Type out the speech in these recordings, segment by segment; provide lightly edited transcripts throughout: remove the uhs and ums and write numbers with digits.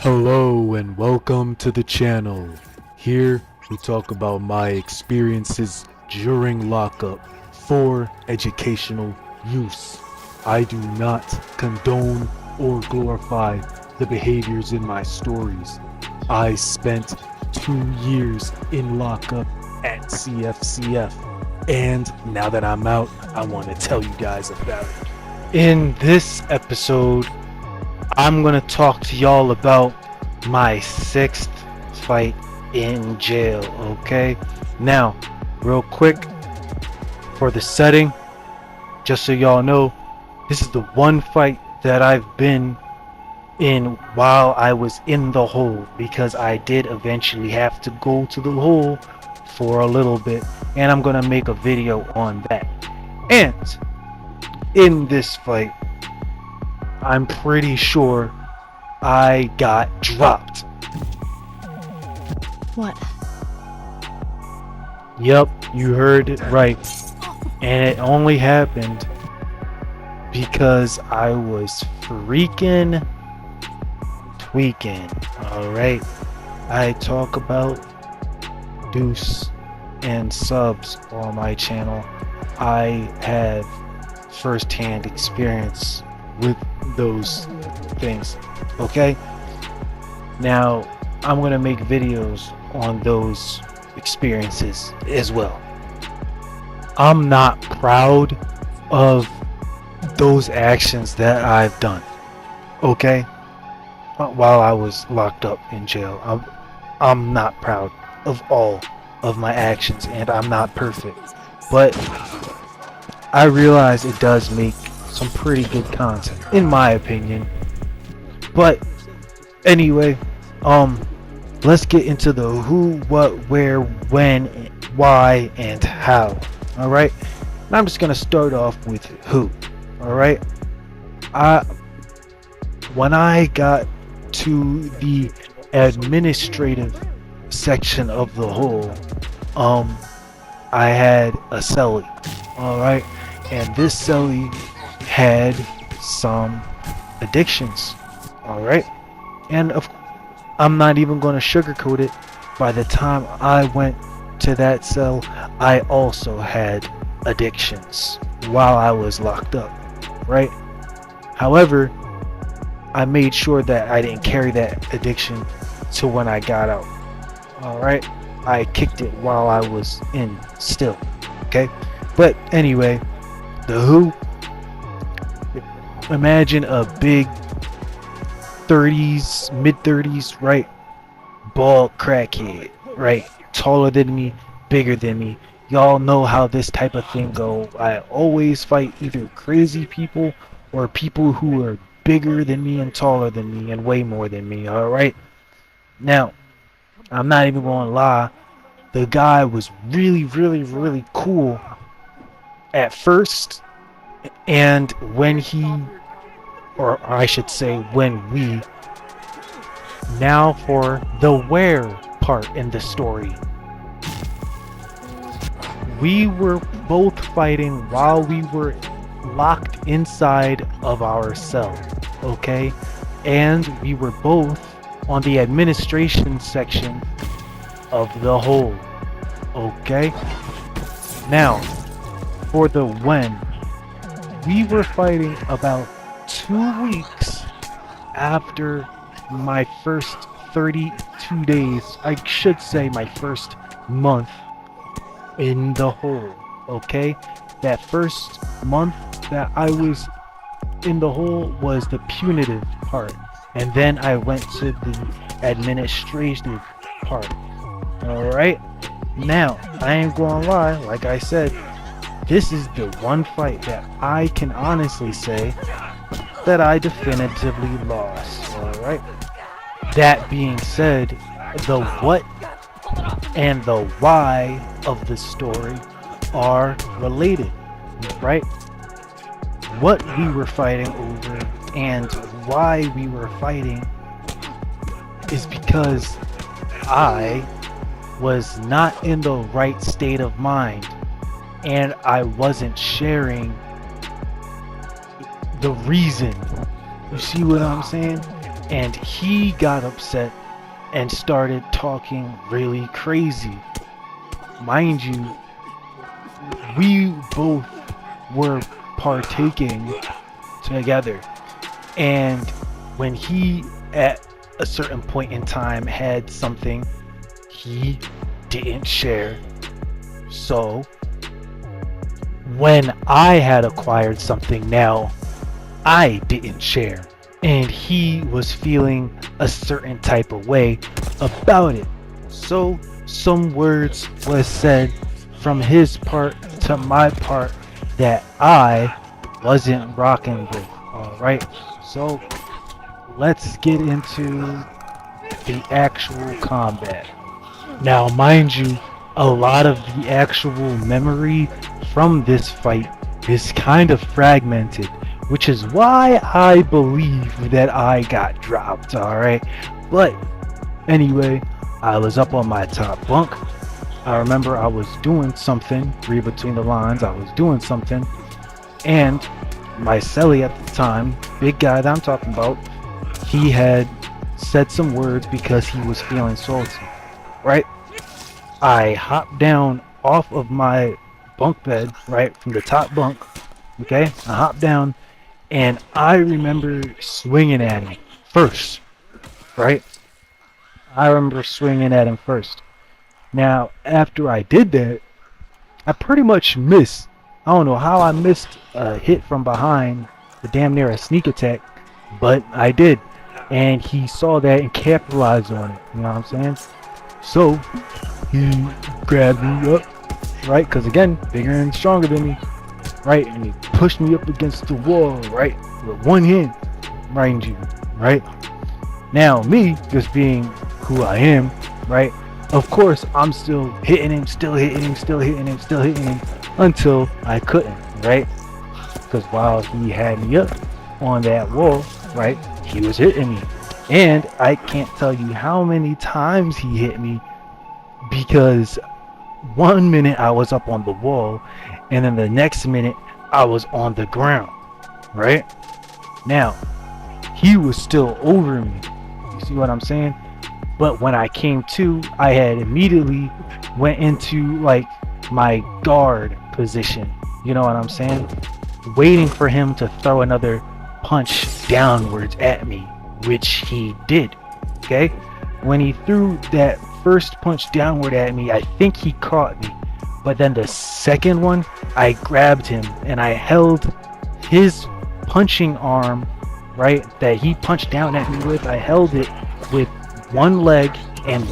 Hello and welcome to the channel. Here we talk about my experiences during lockup for educational use. I do not condone or glorify the behaviors in my stories. I spent 2 years in lockup at CFCF, and now that I'm out, I want to tell you guys about it. In this episode, I'm gonna talk to y'all about my 6th fight in jail, okay? Now, real quick, for the setting, just so y'all know, this is the one fight that I've been in while I was in the hole, because I did eventually have to go to the hole for a little bit, and I'm gonna make a video on that. And in this fight, I'm pretty sure I got dropped. What? Yep, you heard it right. And it only happened because I was freaking tweaking. Alright? I talk about Deuce and subs on my channel. I have first-hand experience with those things. Okay, now I'm gonna make videos on those experiences as well. I'm not proud of those actions that I've done, okay, while I was locked up in jail. I'm not proud of all of my actions, and I'm not perfect, but I realize it does make some pretty good content, in my opinion. But anyway, let's get into the who, what, where, when, why, and how. All right, and I'm just gonna start off with who. All right, when I got to the administrative section of the whole, I had a cellie. All right, and this cellie had some addictions. Alright, and I'm not even going to sugarcoat it. By the time I went to that cell, I also had addictions while I was locked up, right? However, I made sure that I didn't carry that addiction to when I got out. Alright, I kicked it while I was in still, okay? But anyway, the who, imagine a big 30s, mid-30s, right? Bald crackhead, right? Taller than me, bigger than me. Y'all know how this type of thing go. I always fight either crazy people or people who are bigger than me and taller than me and way more than me, alright? Now, I'm not even gonna lie. The guy was really cool at first, and when he, or I should say when we, now for the where part in the story. We were both fighting while we were locked inside of our cell, okay? And we were both on the administration section of the whole, okay? Now, for the when, we were fighting about 2 weeks after my first 32 days, I should say my first month in the hole, okay? That first month that I was in the hole was the punitive part, and then I went to the administrative part. Alright? Now, I ain't gonna lie, like I said, this is the one fight that I can honestly say that I definitively lost. Alright? That being said, the what and the why of the story are related, right? What we were fighting over and why we were fighting is because I was not in the right state of mind, and I wasn't sharing the reason. You see what I'm saying? and he got upset and started talking really crazy. Mind you, we both were partaking together, and when he at a certain point in time had something he didn't share, so when I had acquired something now I didn't share, and he was feeling a certain type of way about it, so some words was said from his part to my part that I wasn't rocking with. Alright, so let's get into the actual combat. Now, mind you, a lot of the actual memory from this fight is kind of fragmented, which is why I believe that I got dropped, alright? But anyway, I was up on my top bunk. I remember I was doing something, read between the lines, I was doing something, and my celly at the time, big guy that I'm talking about, he had said some words because he was feeling salty, right? I hopped down off of my bunk bed, right, from the top bunk, okay? I hopped down, and I remember swinging at him first, right? I remember swinging at him first. Now, after I did that, I pretty much missed. I don't know how I missed a hit from behind, the damn near a sneak attack, but I did. And he saw that and capitalized on it, you know what I'm saying? So, he grabbed me up, right? Because again, bigger and stronger than me, right? And he pushed me up against the wall, right? With one hand, mind you, right? Now, me, just being who I am, right? Of course, I'm still hitting him, still hitting him, still hitting him, still hitting him, until I couldn't, right? Because while he had me up on that wall, right, he was hitting me. And I can't tell you how many times he hit me, because one minute I was up on the wall, and then the next minute I was on the ground, right? Now, he was still over me. You see what I'm saying? But when I came to, I had immediately went into like my guard position. You know what I'm saying? Waiting for him to throw another punch downwards at me, which he did. Okay? When he threw that first punch downward at me, I think he caught me. But then the second one, I grabbed him and I held his punching arm, right, that he punched down at me with. I held it with one leg and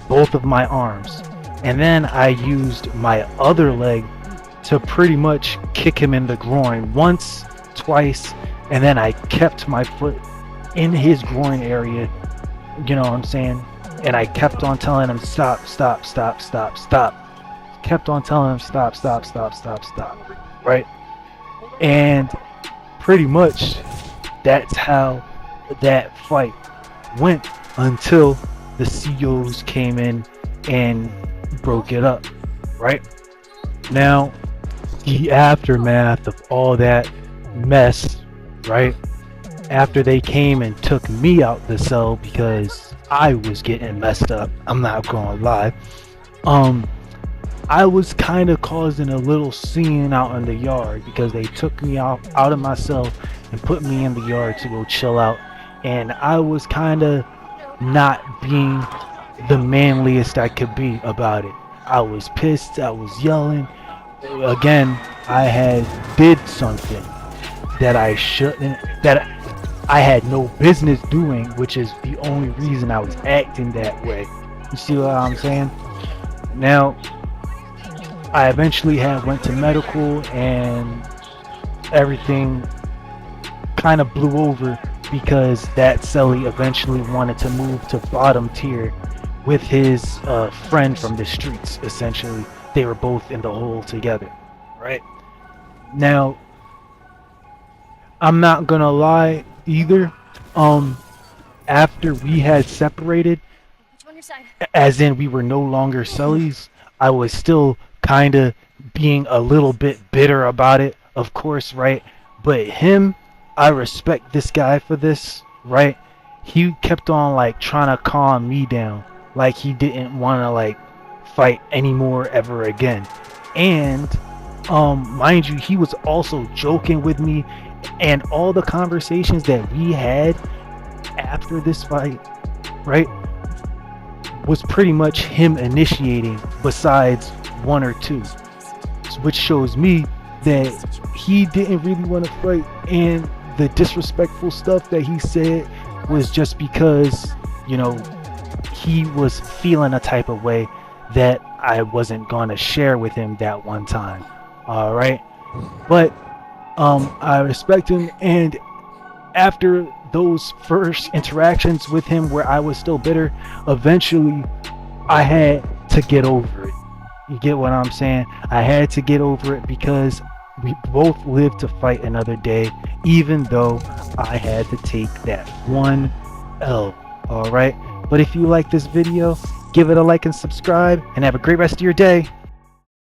both of my arms, and then I used my other leg to pretty much kick him in the groin once, twice, and then I kept my foot in his groin area, you know what I'm saying, and I kept on telling him stop, stop, stop, stop, stop, kept on telling him stop, stop, stop, stop, stop, right? And pretty much that's how that fight went, until the COs came in and broke it up, right? Now, the aftermath of all that mess, right? After they came and took me out the cell because I was getting messed up, I'm not gonna lie, I was kind of causing a little scene out in the yard because they took me out of my cell and put me in the yard to go chill out, and I was kind of not being the manliest I could be about it. I was pissed, I was yelling. Again, I had did something that I shouldn't, that I had no business doing, which is the only reason I was acting that way. You see what I'm saying? Now, I eventually went to medical and everything kind of blew over, because that celly eventually wanted to move to bottom tier with his friend from the streets. Essentially, they were both in the hole together, right? Now, I'm not gonna lie either, after we had separated, as in we were no longer cellies, I was still kind of being a little bit bitter about it, of course, right? But him, I respect this guy for this, right? he kept on like trying to calm me down, like he didn't want to like fight anymore ever again. And mind you, he was also joking with me, and all the conversations that we had after this fight, right, was pretty much him initiating, besides one or two, which shows me that he didn't really want to fight, and the disrespectful stuff that he said was just because, you know, he was feeling a type of way that I wasn't going to share with him that one time. All right, but I respect him, and after those first interactions with him where I was still bitter, eventually I had to get over it. You get what I'm saying? I had to get over it because we both lived to fight another day, even though I had to take that one L. All right, but if you like this video, give it a like and subscribe, and have a great rest of your day.